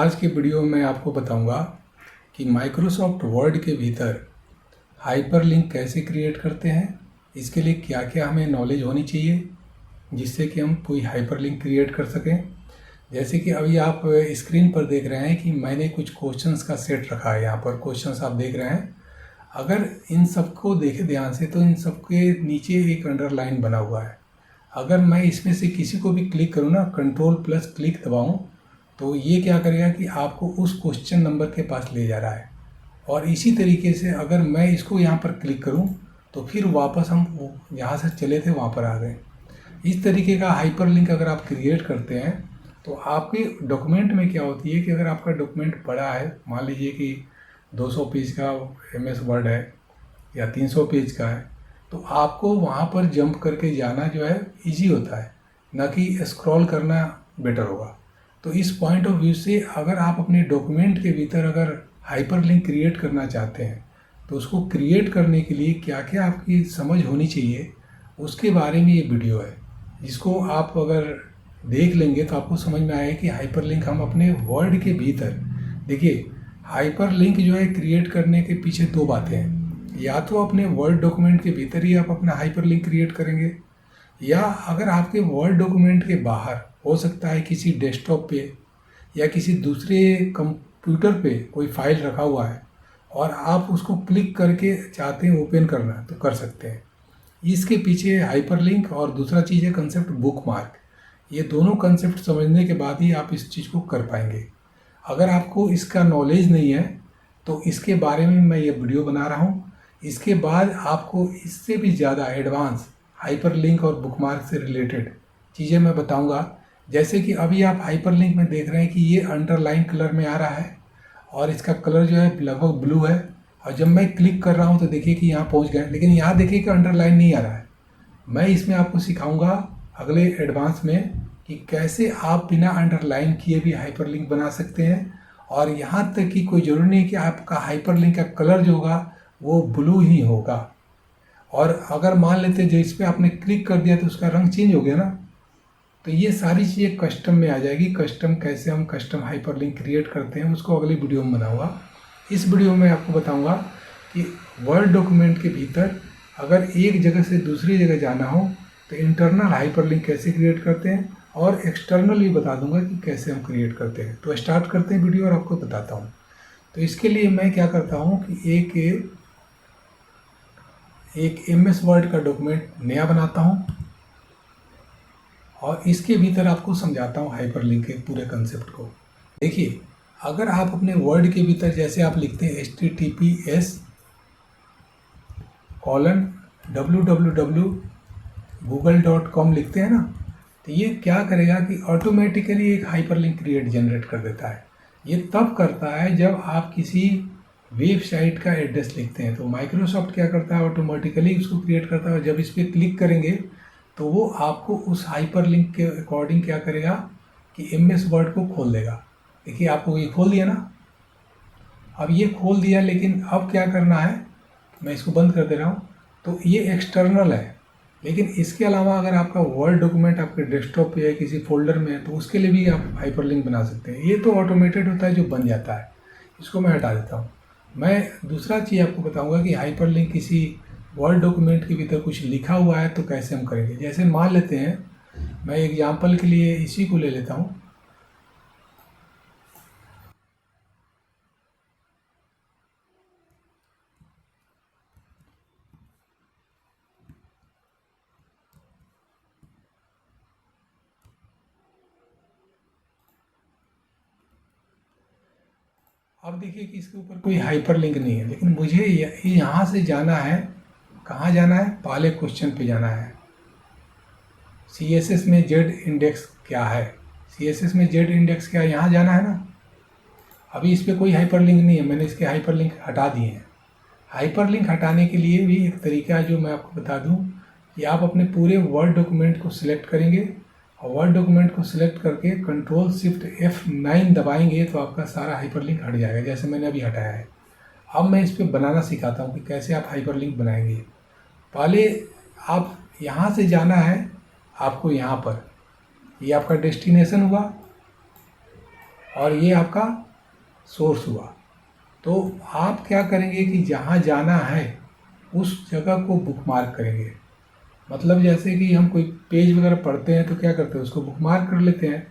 आज के वीडियो में आपको बताऊंगा कि माइक्रोसॉफ्ट वर्ड के भीतर हाइपरलिंक कैसे क्रिएट करते हैं। इसके लिए क्या क्या हमें नॉलेज होनी चाहिए जिससे कि हम कोई हाइपरलिंक क्रिएट कर सकें। जैसे कि अभी आप स्क्रीन पर देख रहे हैं कि मैंने कुछ क्वेश्चंस का सेट रखा है। यहाँ पर क्वेश्चंस आप देख रहे हैं। अगर इन सबको देखें ध्यान से तो इन सबके नीचे एक अंडरलाइन बना हुआ है। अगर मैं इसमें से किसी को भी क्लिक करूँ ना, कंट्रोल+क्लिक दबाऊँ, तो ये क्या करेगा कि आपको उस क्वेश्चन नंबर के पास ले जा रहा है। और इसी तरीके से अगर मैं इसको यहाँ पर क्लिक करूँ तो फिर वापस हम जहाँ से चले थे वहाँ पर आ गए। इस तरीके का हाइपरलिंक अगर आप क्रिएट करते हैं तो आपके डॉक्यूमेंट में क्या होती है कि अगर आपका डॉक्यूमेंट बड़ा है, मान लीजिए कि 200 पेज का MS वर्ड है या 300 पेज का है, तो आपको वहाँ पर जंप करके जाना जो है ईजी होता है, ना कि स्क्रॉल करना बेटर होगा। तो इस पॉइंट ऑफ व्यू से अगर आप अपने डॉक्यूमेंट के भीतर अगर हाइपरलिंक क्रिएट करना चाहते हैं तो उसको क्रिएट करने के लिए क्या क्या आपकी समझ होनी चाहिए, उसके बारे में ये वीडियो है, जिसको आप अगर देख लेंगे तो आपको समझ में आएगा कि हाइपरलिंक हम अपने वर्ड के भीतर, देखिए हाइपरलिंक जो है क्रिएट करने के पीछे दो बातें हैं। या तो अपने वर्ड डॉक्यूमेंट के भीतर ही आप अपना हाइपरलिंक क्रिएट करेंगे, या अगर आपके वर्ड डॉक्यूमेंट के बाहर हो सकता है किसी डेस्कटॉप पे या किसी दूसरे कंप्यूटर पे कोई फाइल रखा हुआ है और आप उसको क्लिक करके चाहते हैं ओपन करना, तो कर सकते हैं। इसके पीछे हाइपरलिंक और दूसरा चीज़ है कंसेप्ट बुकमार्क। ये दोनों कंसेप्ट समझने के बाद ही आप इस चीज़ को कर पाएंगे। अगर आपको इसका नॉलेज नहीं है तो इसके बारे में मैं ये वीडियो बना रहा हूँ। इसके बाद आपको इससे भी ज़्यादा एडवांस हाइपरलिंक और बुकमार्क से रिलेटेड चीज़ें मैं बताऊंगा। जैसे कि अभी आप हाइपरलिंक में देख रहे हैं कि ये अंडरलाइन कलर में आ रहा है और इसका कलर जो है लगभग ब्लू है, और जब मैं क्लिक कर रहा हूँ तो देखिए कि यहाँ पहुँच गए, लेकिन यहाँ देखिए कि अंडरलाइन नहीं आ रहा है। मैं इसमें आपको सिखाऊंगा अगले एडवांस में कि कैसे आप बिना अंडरलाइन किए भी हाइपरलिंक बना सकते हैं। और यहाँ तक कि कोई ज़रूरी नहीं कि आपका हाइपरलिंक का कलर जो होगा वो ब्लू ही होगा। और अगर मान लेते हैं जिस पे आपने क्लिक कर दिया तो उसका रंग चेंज हो गया ना, तो ये सारी चीज़ें कस्टम में आ जाएगी। कस्टम कैसे हम कस्टम हाइपरलिंक क्रिएट करते हैं उसको अगली वीडियो में बनाऊंगा। इस वीडियो में आपको बताऊंगा कि वर्ड डॉक्यूमेंट के भीतर अगर एक जगह से दूसरी जगह जाना हो तो इंटरनल हाइपरलिंक कैसे क्रिएट करते हैं, और एक्सटर्नल भी बता दूंगा कि कैसे हम क्रिएट करते हैं। तो स्टार्ट करते हैं वीडियो और आपको बताता हूँ। तो इसके लिए मैं क्या करता हूँ कि एक MS वर्ड का डॉक्यूमेंट नया बनाता हूँ और इसके भीतर आपको समझाता हूँ हाइपरलिंक के पूरे कंसेप्ट को। देखिए, अगर आप अपने वर्ड के भीतर जैसे आप लिखते हैं https://www.google.com लिखते हैं ना, तो ये क्या करेगा कि ऑटोमेटिकली एक हाइपरलिंक जनरेट कर देता है। ये तब करता है जब आप किसी वेबसाइट का एड्रेस लिखते हैं तो माइक्रोसॉफ्ट क्या करता है, ऑटोमेटिकली उसको क्रिएट करता है। और जब इस पर क्लिक करेंगे तो वो आपको उस हाइपरलिंक के अकॉर्डिंग क्या करेगा कि MS वर्ड को खोल देगा। देखिए, आपको ये खोल दिया ना, अब ये खोल दिया, लेकिन अब क्या करना है, मैं इसको बंद कर दे रहा हूँ। तो ये एक्सटर्नल है, लेकिन इसके अलावा अगर आपका वर्ड डॉक्यूमेंट आपके डेस्कटॉप पे है, किसी फोल्डर में है, तो उसके लिए भी आप हाइपरलिंक बना सकते हैं। ये तो ऑटोमेटेड होता है जो बन जाता है, इसको मैं हटा देता हूँ। मैं दूसरा चीज़ आपको बताऊँगा कि हाइपरलिंक किसी वर्ड डॉक्यूमेंट के भीतर कुछ लिखा हुआ है तो कैसे हम करेंगे। जैसे मान लेते हैं, मैं एग्जांपल के लिए इसी को ले लेता हूँ। अब देखिए कि इसके ऊपर कोई हाइपरलिंक नहीं है, लेकिन मुझे यहाँ से जाना है। कहाँ जाना है? पहले क्वेश्चन पे जाना है। CSS में Z इंडेक्स क्या है, CSS में Z इंडेक्स क्या है, यहाँ जाना है ना। अभी इस पर कोई हाइपरलिंक नहीं है, मैंने इसके हाइपरलिंक हटा दिए हैं। हाइपरलिंक हटाने के लिए भी एक तरीका है जो मैं आपको बता दूं कि आप अपने पूरे वर्ड डॉक्यूमेंट को सिलेक्ट करेंगे और वर्ड डॉक्यूमेंट को सिलेक्ट करके Ctrl+Shift+F9 दबाएंगे तो आपका सारा हाइपरलिंक हट जाएगा, जैसे मैंने अभी हटाया है। अब मैं इस पर बनाना सिखाता हूँ कि कैसे आप हाइपरलिंक बनाएंगे। पहले आप यहाँ से जाना है, आपको यहाँ पर, ये आपका डेस्टिनेशन हुआ। और ये आपका सोर्स हुआ। तो आप क्या करेंगे कि जहाँ जाना है उस जगह को बुकमार्क करेंगे। मतलब जैसे कि हम कोई पेज वगैरह पढ़ते हैं तो क्या करते हैं, उसको बुकमार्क कर लेते हैं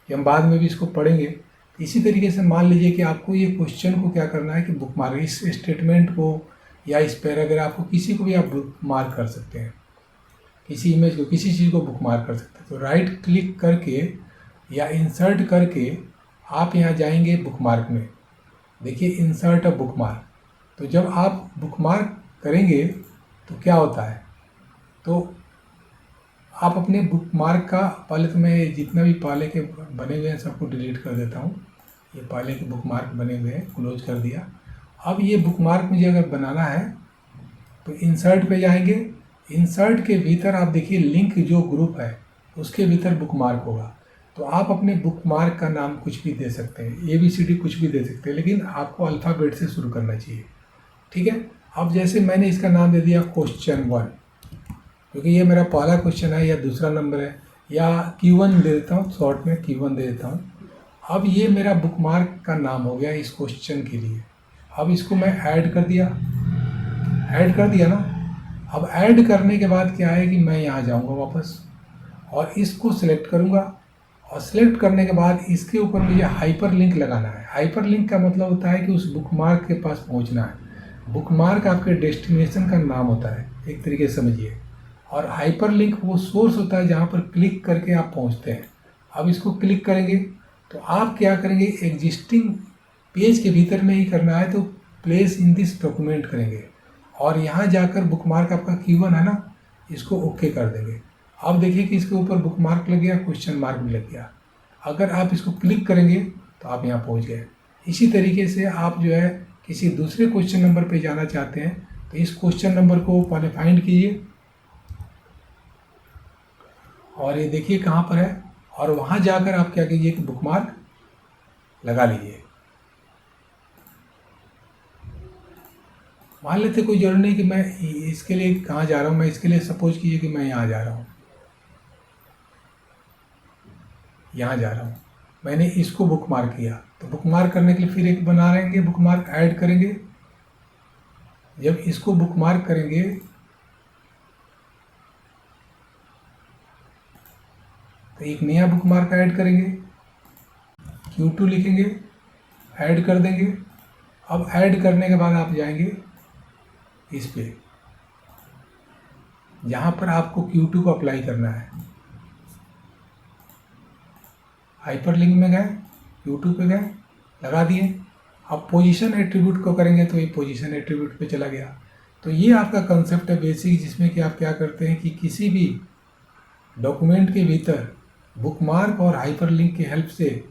कि हम बाद में भी इसको पढ़ेंगे। इसी तरीके से मान लीजिए कि आपको ये क्वेश्चन को क्या करना है कि बुकमार्क, इस स्टेटमेंट को या इस पैराग्राफ को, किसी को भी आप बुकमार्क कर सकते हैं, किसी इमेज को, किसी चीज़ को बुकमार्क कर सकते हैं। तो राइट क्लिक करके या इंसर्ट करके आप यहाँ जाएंगे बुकमार्क में, देखिए इंसर्ट अ बुकमार्क। तो जब आप बुकमार्क करेंगे तो क्या होता है, तो आप अपने बुकमार्क का, पहले तो मैं जितना भी पहले के बने हुए हैं सबको डिलीट कर देता हूँ। ये पहले के बुकमार्क बने हुए हैं, क्लोज कर दिया। अब ये बुकमार्क मुझे अगर बनाना है तो इंसर्ट पे जाएंगे। इंसर्ट के भीतर आप देखिए लिंक जो ग्रुप है उसके भीतर बुकमार्क होगा। तो आप अपने बुकमार्क का नाम कुछ भी दे सकते हैं, ABCD कुछ भी दे सकते हैं, लेकिन आपको अल्फ़ाबेट से शुरू करना चाहिए, ठीक है। अब जैसे मैंने इसका नाम दे दिया क्वेश्चन 1, क्योंकि ये मेरा पहला क्वेश्चन है या दूसरा नंबर है, या Q1 दे देता हूँ, शॉर्ट में Q1 दे देता हूँ। अब ये मेरा बुकमार्क का नाम हो गया इस क्वेश्चन के लिए। अब इसको मैं ऐड कर दिया, ना। अब ऐड करने के बाद क्या है कि मैं यहाँ जाऊँगा वापस और इसको सिलेक्ट करूँगा, और सिलेक्ट करने के बाद इसके ऊपर मुझे हाइपर लिंक लगाना है। हाइपर लिंक का मतलब होता है कि उस बुकमार्क के पास पहुँचना है। बुकमार्क आपके डेस्टिनेशन का नाम होता है, एक तरीके से समझिए, और हाइपर लिंक वो सोर्स होता है जहाँ पर क्लिक करके आप पहुँचते हैं। अब इसको क्लिक करेंगे तो आप क्या करेंगे, एग्जिस्टिंग पेज के भीतर में ही करना है तो प्लेस इन दिस डॉक्यूमेंट करेंगे, और यहाँ जाकर बुकमार्क आपका Q1 है ना, इसको ओके कर देंगे। अब देखिए कि इसके ऊपर बुकमार्क लग गया, क्वेश्चन मार्क भी लग गया। अगर आप इसको क्लिक करेंगे तो आप यहाँ पहुँच गए। इसी तरीके से आप जो है किसी दूसरे क्वेश्चन नंबर पे जाना चाहते हैं तो इस क्वेश्चन नंबर को पहले फाइंड कीजिए, और ये देखिए कहाँ पर है, और वहाँ जाकर आप क्या कीजिए कि बुकमार्क लगा लीजिए। मान लेते कोई जरूरी नहीं कि मैं इसके लिए कहाँ जा रहा हूँ, मैं इसके लिए सपोज कीजिए कि मैं यहाँ जा रहा हूँ, यहाँ जा रहा हूँ, मैंने इसको बुकमार्क किया। तो बुकमार्क करने के लिए फिर एक बना लेंगे, बुकमार्क ऐड करेंगे। जब इसको बुकमार्क करेंगे तो एक नया बुकमार्क ऐड करेंगे, Q2 लिखेंगे, ऐड कर देंगे। अब ऐड करने के बाद आप जाएंगे इस पे, जहाँ पर आपको Q2 को अप्लाई करना है। हाइपर लिंक में गए, Q2 पे गए, लगा दिए। अब पोजीशन एट्रीब्यूट को करेंगे तो ये पोजीशन एट्रीब्यूट पे चला गया। तो ये आपका कंसेप्ट है बेसिक, जिसमें कि आप क्या करते हैं कि किसी भी डॉक्यूमेंट के भीतर बुकमार्क और हाइपर लिंक की हेल्प से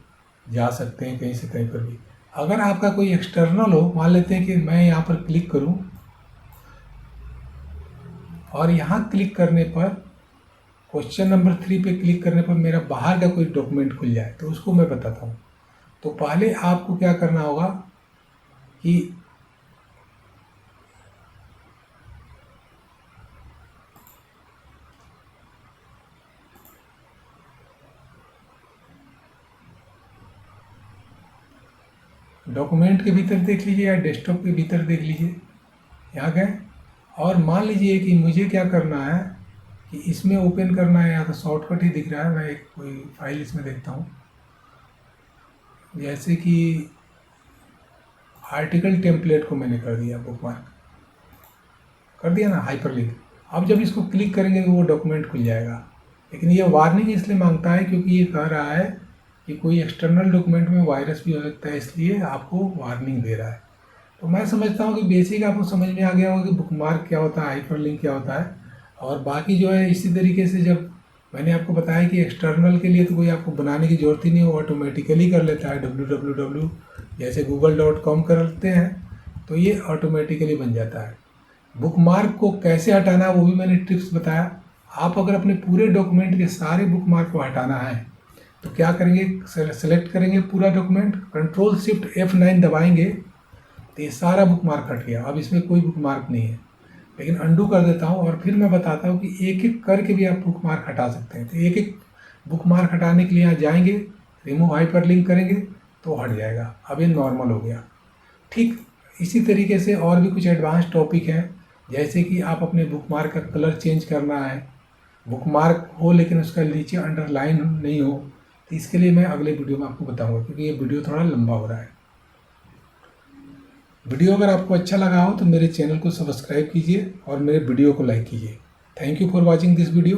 जा सकते हैं कहीं से कहीं पर भी। अगर आपका कोई एक्सटर्नल हो, मान लेते हैं कि मैं यहाँ पर क्लिक करूँ और यहाँ क्लिक करने पर क्वेश्चन नंबर 3 पे क्लिक करने पर मेरा बाहर का कोई डॉक्यूमेंट खुल जाए, तो उसको मैं बताता हूँ। तो पहले आपको क्या करना होगा कि डॉक्यूमेंट के भीतर देख लीजिए या डेस्कटॉप के भीतर देख लीजिए, यहाँ गए, और मान लीजिए कि मुझे क्या करना है कि इसमें ओपन करना है, या तो शॉर्टकट ही दिख रहा है, मैं एक कोई फाइल इसमें देखता हूँ, जैसे कि आर्टिकल टेम्पलेट को मैंने कर दिया, बुकमार्क कर दिया ना, हाइपर लिंक। अब जब इसको क्लिक करेंगे तो वो डॉक्यूमेंट खुल जाएगा। लेकिन ये वार्निंग इसलिए मांगता है क्योंकि ये कह रहा है कि कोई एक्सटर्नल डॉक्यूमेंट में वायरस भी हो सकता है, इसलिए आपको वार्निंग दे रहा है। तो मैं समझता हूँ कि बेसिक आपको समझ में आ गया होगा कि बुकमार्क क्या होता है, हाइपर लिंक क्या होता है। और बाकी जो है इसी तरीके से, जब मैंने आपको बताया कि एक्सटर्नल के लिए तो कोई आपको बनाने की ज़रूरत ही नहीं, वो ऑटोमेटिकली कर लेता है। www जैसे google.com करते हैं तो ये ऑटोमेटिकली बन जाता है। बुकमार्क को कैसे हटाना वो भी मैंने ट्रिक्स बताया। आप अगर अपने पूरे डॉक्यूमेंट के सारे बुकमार्क को हटाना है तो क्या करेंगे, सेलेक्ट करेंगे पूरा डॉक्यूमेंट, Ctrl+Shift+F9 दबाएंगे तो ये सारा बुकमार्क हट गया। अब इसमें कोई बुकमार्क नहीं है। लेकिन अंडू कर देता हूँ और फिर मैं बताता हूँ कि एक एक करके भी आप बुकमार्क हटा सकते हैं। तो एक एक बुकमार्क हटाने के लिए यहाँ जाएंगे, रिमूव हाइपर लिंक करेंगे तो हट जाएगा। अब ये नॉर्मल हो गया। ठीक इसी तरीके से और भी कुछ एडवांस टॉपिक हैं, जैसे कि आप अपने बुकमार्क का कलर चेंज करना है, बुकमार्क हो लेकिन उसका नीचे अंडरलाइन नहीं हो, तो इसके लिए मैं अगले वीडियो में आपको बताऊंगा, क्योंकि ये वीडियो थोड़ा लंबा हो रहा है। वीडियो अगर आपको अच्छा लगा हो तो मेरे चैनल को सब्सक्राइब कीजिए और मेरे वीडियो को लाइक कीजिए। Thank you for watching this video.